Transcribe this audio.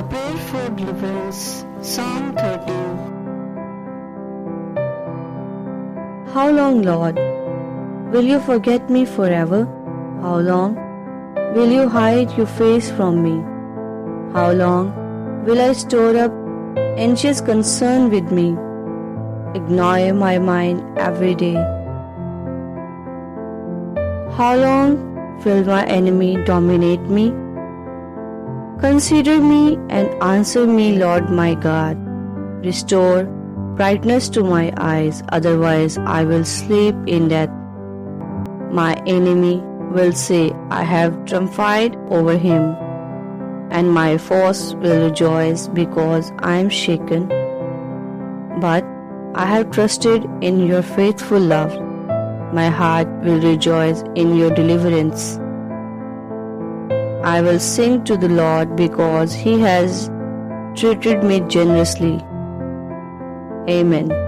Prayer for Deliverance, Psalm 13. How long, Lord, will you forget me forever? How long will you hide your face from me? How long will I store up anxious concern with me, ignore my mind every day? How long will my enemy dominate me? Consider me and answer me, Lord my God. Restore brightness to my eyes, otherwise I will sleep in death. My enemy will say, I have triumphed over him, and my foes will rejoice because I am shaken. But I have trusted in your faithful love. My heart will rejoice in your deliverance. I will sing to the Lord because he has treated me generously. Amen.